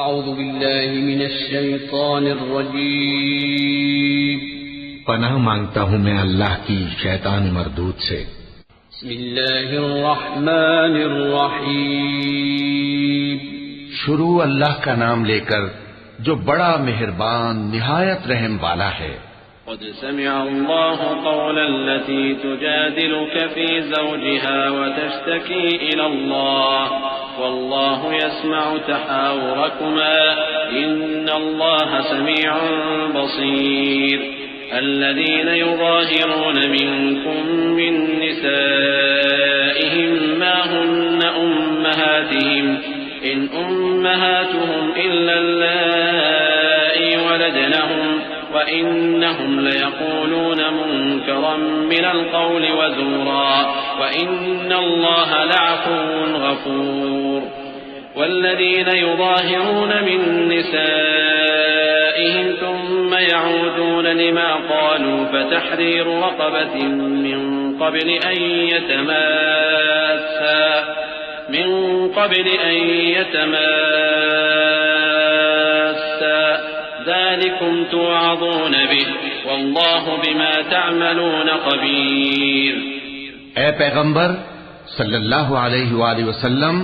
اعوذ باللہ من الشیطان الرجیم پناہ مانگتا ہوں میں اللہ کی شیطان مردود سے۔ بسم اللہ الرحمن الرحیم شروع اللہ کا نام لے کر جو بڑا مہربان نہایت رحم والا ہے۔ قد سمع الله قول التي تجادلك في زوجها وتشتكي إلى الله والله يسمع تحاوركما إن الله سميع بصير الذين يظاهرون منكم من نسائهم ما هن أمهاتهم إن أمهاتهم إلا اللائي ولدنهم وإنهم ليقولون منكرا من القول وزورا وإن الله لعفو غفور والذين يظاهرون من نسائهم ثم يعودون لما قالوا فتحرير رقبة من قبل أن يتماسا ذلكم توعظون به والله بما تعملون خبير۔ اے پیغمبر صلی اللہ علیہ وآلہ وسلم،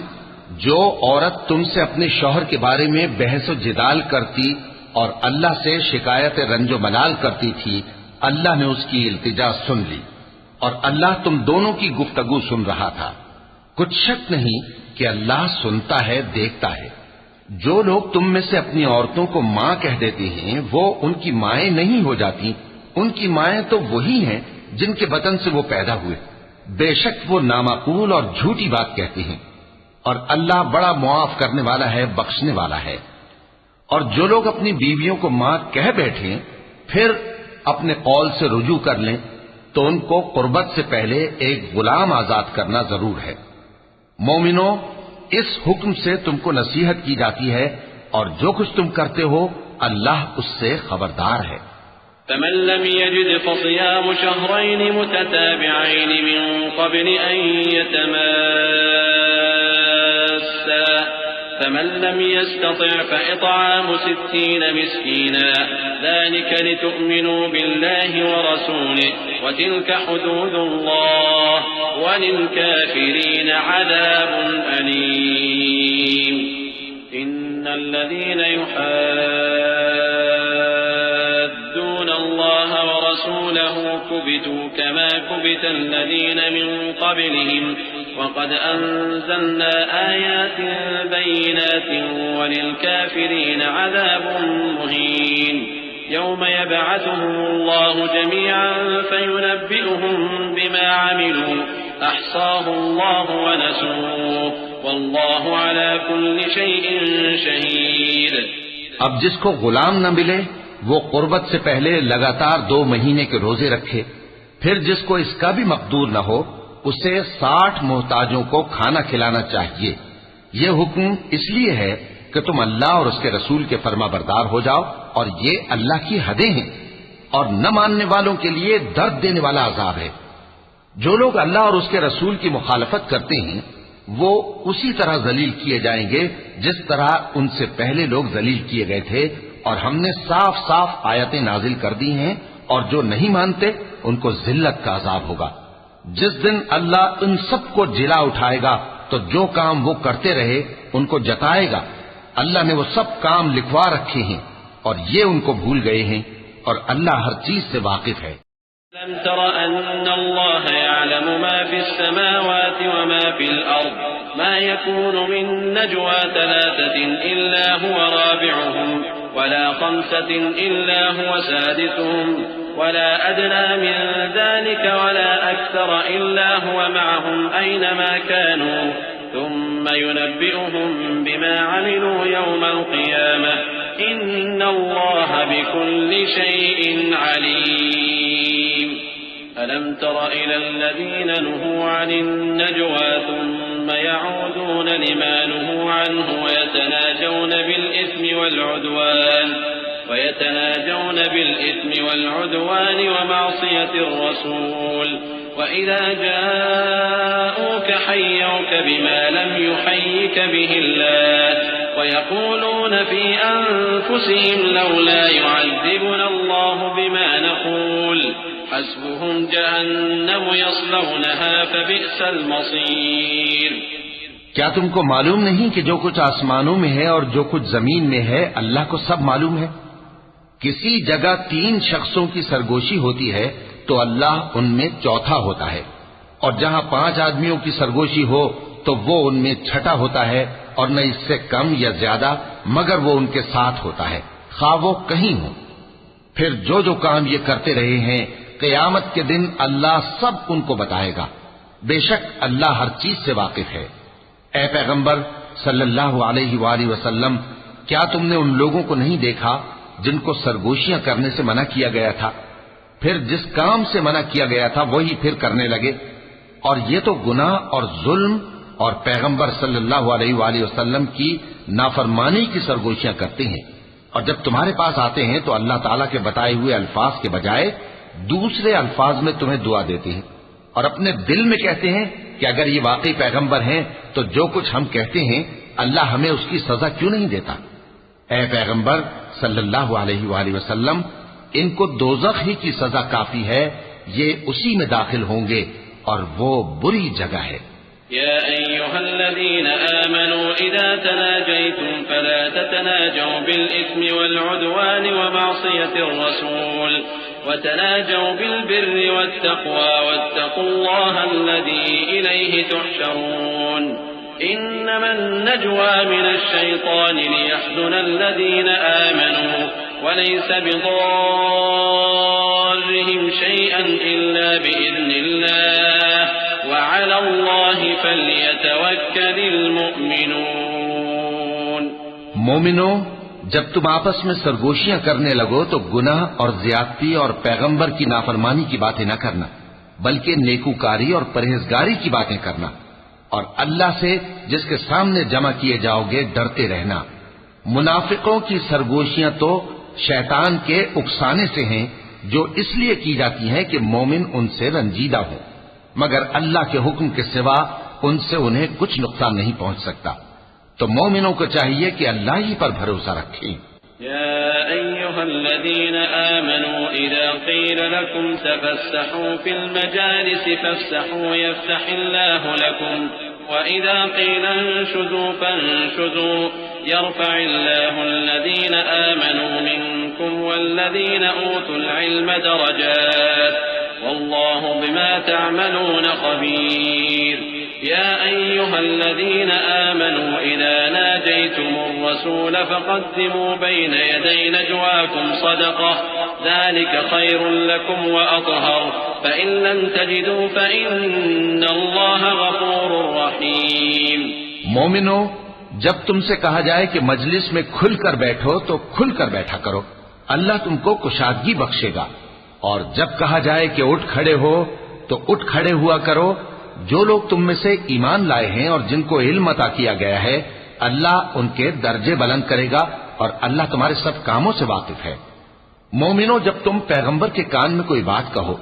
جو عورت تم سے اپنے شوہر کے بارے میں بحث و جدال کرتی اور اللہ سے شکایت رنج و ملال کرتی تھی، اللہ نے اس کی التجا سن لی اور اللہ تم دونوں کی گفتگو سن رہا تھا۔ کچھ شک نہیں کہ اللہ سنتا ہے، دیکھتا ہے۔ جو لوگ تم میں سے اپنی عورتوں کو ماں کہہ دیتے ہیں وہ ان کی مائیں نہیں ہو جاتی، ان کی مائیں تو وہی ہیں جن کے بطن سے وہ پیدا ہوئے۔ بے شک وہ نامعقول اور جھوٹی بات کہتے ہیں، اور اللہ بڑا معاف کرنے والا ہے، بخشنے والا ہے۔ اور جو لوگ اپنی بیویوں کو ماں کہہ بیٹھیں پھر اپنے قول سے رجوع کر لیں تو ان کو قربت سے پہلے ایک غلام آزاد کرنا ضرور ہے۔ مومنوں، اس حکم سے تم کو نصیحت کی جاتی ہے اور جو کچھ تم کرتے ہو اللہ اس سے خبردار ہے۔ فمن لم يجد فصيام شهرين متتابعين من قبل أن يتماسا فمن لم يستطع فإطعام 60 مسكينا ذلك لتؤمنوا بالله ورسوله وتلك حدود الله وللكافرين عذاب أليم إن الذين يحادون الله ورسوله كبتوا كما كبت الذين من قبلهم وقد أنزلنا آيات بينات وللكافرين عذاب مهين يوم يبعثهم الله جميعا فينبئهم بما عملوا أحصاه الله ونسوه والله على كل شيء شهيد۔ اب جس کو غلام نہ ملے وہ قربت سے پہلے لگاتار 2 مہینے کے روزے رکھے، پھر جس کو اس کا بھی مقدور نہ ہو اسے 60 محتاجوں کو کھانا کھلانا چاہیے۔ یہ حکم اس لیے ہے کہ تم اللہ اور اس کے رسول کے فرما بردار ہو جاؤ، اور یہ اللہ کی حدیں ہیں، اور نہ ماننے والوں کے لیے درد دینے والا عذاب ہے۔ جو لوگ اللہ اور اس کے رسول کی مخالفت کرتے ہیں وہ اسی طرح ذلیل کیے جائیں گے جس طرح ان سے پہلے لوگ ذلیل کیے گئے تھے، اور ہم نے صاف صاف آیتیں نازل کر دی ہیں، اور جو نہیں مانتے ان کو ذلت کا عذاب ہوگا۔ جس دن اللہ ان سب کو جلا اٹھائے گا تو جو کام وہ کرتے رہے ان کو جتائے گا۔ اللہ نے وہ سب کام لکھوا رکھے ہیں اور یہ ان کو بھول گئے ہیں، اور اللہ ہر چیز سے واقف ہے۔ لم تر أن الله يعلم ما في السماوات وما في الأرض ما يكون من نجوى 3 إلا هو رابعهم ولا 5 إلا هو سادسهم ولا أدنى من ذلك ولا أكثر إلا هو معهم أينما كانوا ثم ينبئهم بما عملوا يوم القيامة إن الله بكل شيء عليم۔ ألم تر إلى الذين نهوا عن النجوى ثم يعودون لما نهوا عنه ويتناجون بالإثم والعدوان ومعصية الرسول وإذا جاءوك حيوك بما لم يحيك به الله ويقولون في أنفسهم لولا يعذبنا الله بما نقول حسبهم جهنم يصلونها فبئس المصير. کیا تم کو معلوم نہیں کہ جو کچھ آسمانوں میں ہے اور جو کچھ زمین میں ہے اللہ کو سب معلوم ہے؟ کسی جگہ 3 شخصوں کی سرگوشی ہوتی ہے تو اللہ ان میں چوتھا ہوتا ہے، اور جہاں 5 آدمیوں کی سرگوشی ہو تو وہ ان میں چھٹا ہوتا ہے، اور نہ اس سے کم یا زیادہ مگر وہ ان کے ساتھ ہوتا ہے، خواہ وہ کہیں ہو. پھر جو کام یہ کرتے رہے ہیں قیامت کے دن اللہ سب ان کو بتائے گا. بے شک اللہ ہر چیز سے واقف ہے. اے پیغمبر صلی اللہ علیہ وآلہ وسلم، کیا تم نے ان لوگوں کو نہیں دیکھا جن کو سرگوشیاں کرنے سے منع کیا گیا تھا، پھر جس کام سے منع کیا گیا تھا وہی پھر کرنے لگے؟ اور یہ تو گناہ اور ظلم اور پیغمبر صلی اللہ علیہ وآلہ وسلم کی نافرمانی کی سرگوشیاں کرتے ہیں. اور جب تمہارے پاس آتے ہیں تو اللہ تعالیٰ کے بتائے ہوئے الفاظ کے بجائے دوسرے الفاظ میں تمہیں دعا دیتے ہیں، اور اپنے دل میں کہتے ہیں کہ اگر یہ واقعی پیغمبر ہیں تو جو کچھ ہم کہتے ہیں اللہ ہمیں اس کی سزا کیوں نہیں دیتا؟ اے پیغمبر صلی اللہ علیہ وآلہ وسلم، ان کو دوزخ ہی کی سزا کافی ہے، یہ اسی میں داخل ہوں گے اور وہ بری جگہ ہے. يا أيها الذين آمنوا إذا تناجيتم فلا تتناجوا بالإثم والعدوان ومعصية الرسول وتناجوا بالبر والتقوى واتقوا الله الذي إليه تحشرون. إنما النجوى من الشيطان ليحزن الذين آمنوا وليس بضارهم شيئا إلا بإذن الله وعلى الله فليتوكل المؤمنون. مومنو، جب تم آپس میں سرگوشیاں کرنے لگو تو گناہ اور زیادتی اور پیغمبر کی نافرمانی کی باتیں نہ کرنا، بلکہ نیکوکاری اور پرہیزگاری کی باتیں کرنا، اور اللہ سے جس کے سامنے جمع کیے جاؤ گے ڈرتے رہنا. منافقوں کی سرگوشیاں تو شیطان کے اکسانے سے ہیں، جو اس لیے کی جاتی ہیں کہ مومن ان سے رنجیدہ ہو، مگر اللہ کے حکم کے سوا ان سے انہیں کچھ نقصان نہیں پہنچ سکتا. تو مومنوں کو چاہیے کہ اللہ ہی پر بھروسہ رکھیں. يا أيها الذين آمنوا إذا قيل لكم تفسحوا في المجالس فافسحوا يفسح الله لكم وإذا قيل انشزوا فانشزوا يرفع الله الذين آمنوا منكم والذين أوتوا العلم درجات والله بما تعملون خبير. يا أيها الذين آمنوا إذا ناجيتم الرسول فقدموا بين يدي نجواكم صدقة ذلك خير لكم وأطهر فإن لم تجدوا فإن الله غفور رحيم. مومنو، جب تم سے کہا جائے کہ مجلس میں کھل کر بیٹھو تو کھل کر بیٹھا کرو، اللہ تم کو کشادگی بخشے گا. اور جب کہا جائے کہ اٹھ کھڑے ہو تو اٹھ کھڑے ہوا کرو. جو لوگ تم میں سے ایمان لائے ہیں اور جن کو علم عطا کیا گیا ہے اللہ ان کے درجے بلند کرے گا، اور اللہ تمہارے سب کاموں سے واقف ہے. مومنو، جب تم پیغمبر کے کان میں کوئی بات کہو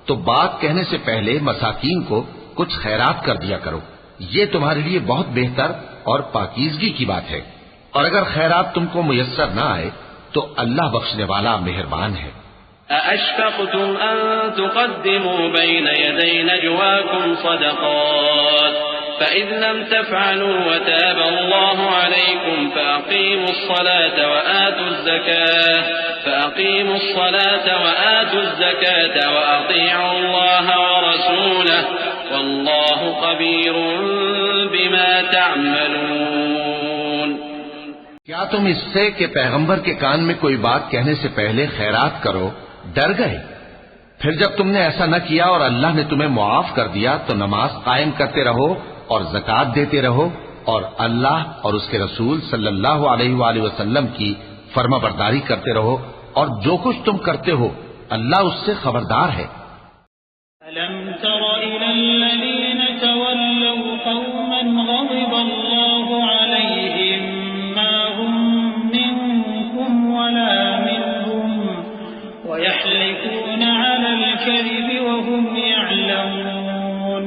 تو بات کہنے سے پہلے مساکین کو کچھ خیرات کر دیا کرو، یہ تمہارے لیے بہت بہتر اور پاکیزگی کی بات ہے. اور اگر خیرات تم کو میسر نہ آئے تو اللہ بخشنے والا مہربان ہے. أأشفقتم أن تقدموا بين يدي نجواكم صدقات فإذ لم تفعلوا وتاب الله عليكم فأقيموا الصلاة وآتوا الزكاة وأطيعوا الله ورسوله والله خبير بما تعملون. کیا تم اس سے کہ پیغمبر کے کان میں کوئی بات کہنے سے پہلے خیرات کرو ڈر گئے؟ پھر جب تم نے ایسا نہ کیا اور اللہ نے تمہیں معاف کر دیا تو نماز قائم کرتے رہو اور زکوٰۃ دیتے رہو اور اللہ اور اس کے رسول صلی اللہ علیہ وآلہ وسلم کی فرما برداری کرتے رہو، اور جو کچھ تم کرتے ہو اللہ اس سے خبردار ہے. أَلَمْ تَرَ إِلَى الَّذِينَ تَوَلَّوْا قَوْمًا غَضِبَ اللَّهُ عَلَيْهِمْ مَا هُمْ مِنكُمْ وَلَا مِنْهُمْ وَيَحْلِفُونَ عَلَى الْكَذِبِ وَهُمْ يَعْلَمُونَ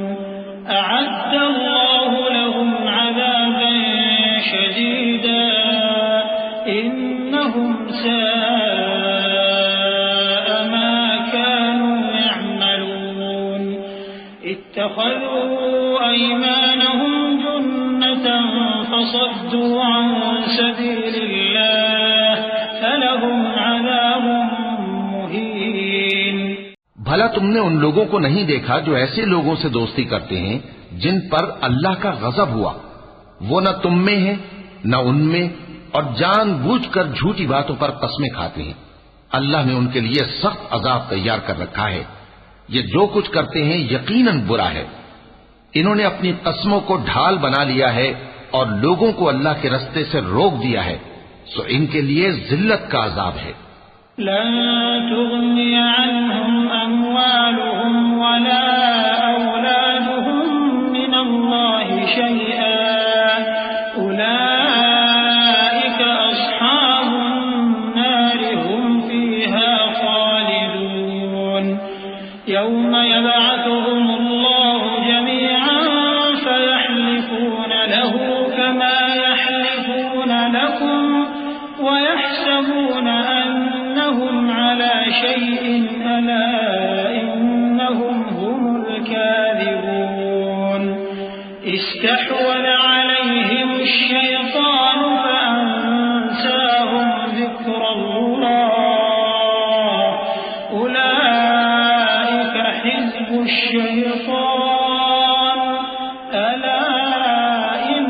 أَعَدَّ اللَّهُ لَهُمْ عَذَابًا شَدِيدًا إنهم ساء ما كانوا يعملون اتخذوا أيمانهم جنة فصدوا عن سبيل الله فلهم عذاب مهين. بھلا تم نے ان لوگوں کو نہیں دیکھا جو ایسے لوگوں سے دوستی کرتے ہیں جن پر اللہ کا غضب ہوا؟ وہ نہ تم میں ہے نہ ان میں، اور جان بوجھ کر جھوٹی باتوں پر قسمیں کھاتے ہیں. اللہ نے ان کے لیے سخت عذاب تیار کر رکھا ہے. یہ جو کچھ کرتے ہیں یقیناً برا ہے. انہوں نے اپنی قسموں کو ڈھال بنا لیا ہے اور لوگوں کو اللہ کے رستے سے روک دیا ہے، سو ان کے لیے ذلت کا عذاب ہے. لن تغني عنهم أموالهم ولا أولادهم من الله شيئا أولئك أصحاب النار هم فيها خالدون. يوم يبعثهم الله جميعا فيحلفون له كما يحلفون لكم ويحسبون أنهم على شيء ألا إنهم هم الكاذبون. استحوذ عليهم الشيطان فأنساهم ذكر الله أولئك حزب الشيطان ألا إن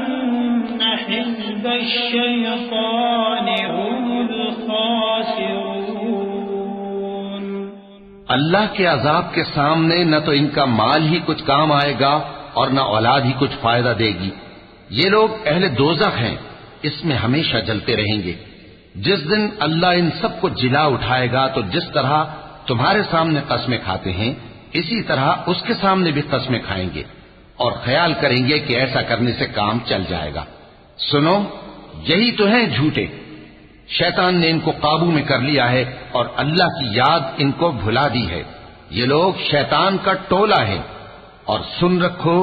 حزب الشيطان هم الخاسرون. اللہ کے عذاب کے سامنے نہ تو ان کا مال ہی کچھ کام آئے گا اور نہ اولاد ہی کچھ فائدہ دے گی. یہ لوگ اہل دوزخ ہیں، اس میں ہمیشہ جلتے رہیں گے. جس دن اللہ ان سب کو جلا اٹھائے گا تو جس طرح تمہارے سامنے قسمیں کھاتے ہیں اسی طرح اس کے سامنے بھی قسمیں کھائیں گے اور خیال کریں گے کہ ایسا کرنے سے کام چل جائے گا. سنو، یہی تو ہیں جھوٹے. شیطان نے ان کو قابو میں کر لیا ہے اور اللہ کی یاد ان کو بھلا دی ہے. یہ لوگ شیطان کا ٹولہ ہے، اور سن رکھو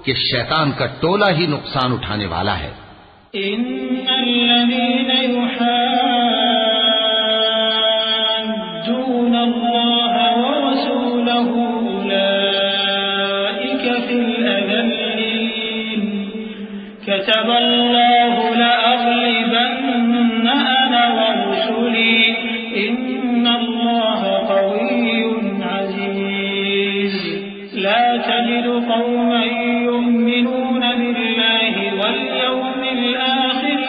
کہ شیطان کا ٹولہ ہی نقصان اٹھانے والا ہے. إن الذين يحادون الله ورسوله أولئك في الأذلين. كتب الله لأغلبن أنا ورسلي إن الله قوي عزيز. لا تجد قوما يؤمنون بالله واليوم الآخر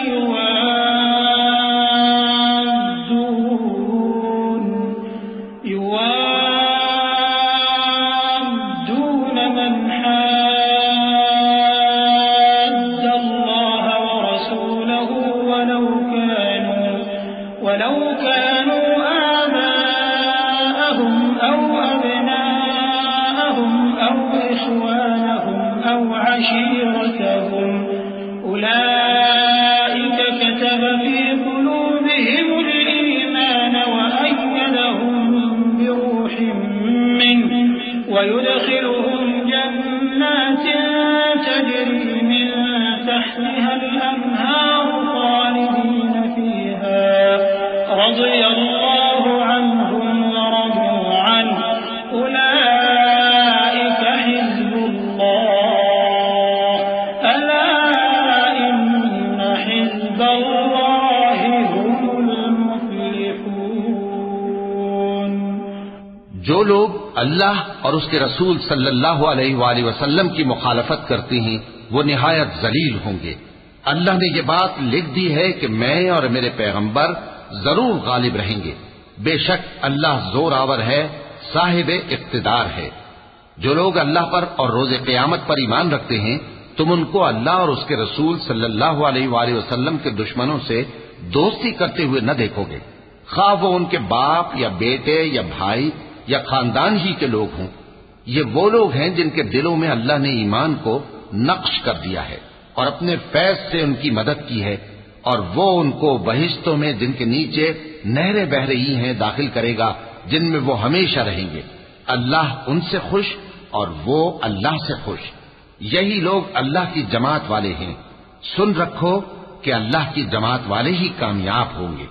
يوادون من حاد الله ورسوله ولو كانوا آباءهم أو أبناءهم أو إخوانهم أو عشيرتهم أولئك كتب في قلوبهم الإيمان وأيدهم بروح منه ويدخلهم جنات تجري من تحتها الأنهار خالدين فيها رضي الله عنهم ورضوا عنه أولئك حزب الله ألا إن حزب الله هم المفلحون. جو لوگ اللہ اور اس کے رسول صلی اللہ علیہ وآلہ وسلم کی مخالفت کرتے ہیں وہ نہایت ذلیل ہوں گے. اللہ نے یہ بات لکھ دی ہے کہ میں اور میرے پیغمبر ضرور غالب رہیں گے. بے شک اللہ زور آور ہے، صاحب اقتدار ہے. جو لوگ اللہ پر اور روز قیامت پر ایمان رکھتے ہیں تم ان کو اللہ اور اس کے رسول صلی اللہ علیہ وآلہ وسلم کے دشمنوں سے دوستی کرتے ہوئے نہ دیکھو گے، خواہ وہ ان کے باپ یا بیٹے یا بھائی یا خاندان ہی کے لوگ ہوں. یہ وہ لوگ ہیں جن کے دلوں میں اللہ نے ایمان کو نقش کر دیا ہے اور اپنے فیض سے ان کی مدد کی ہے، اور وہ ان کو بہشتوں میں جن کے نیچے نہریں بہ رہی ہیں داخل کرے گا جن میں وہ ہمیشہ رہیں گے. اللہ ان سے خوش اور وہ اللہ سے خوش. یہی لوگ اللہ کی جماعت والے ہیں. سن رکھو کہ اللہ کی جماعت والے ہی کامیاب ہوں گے۔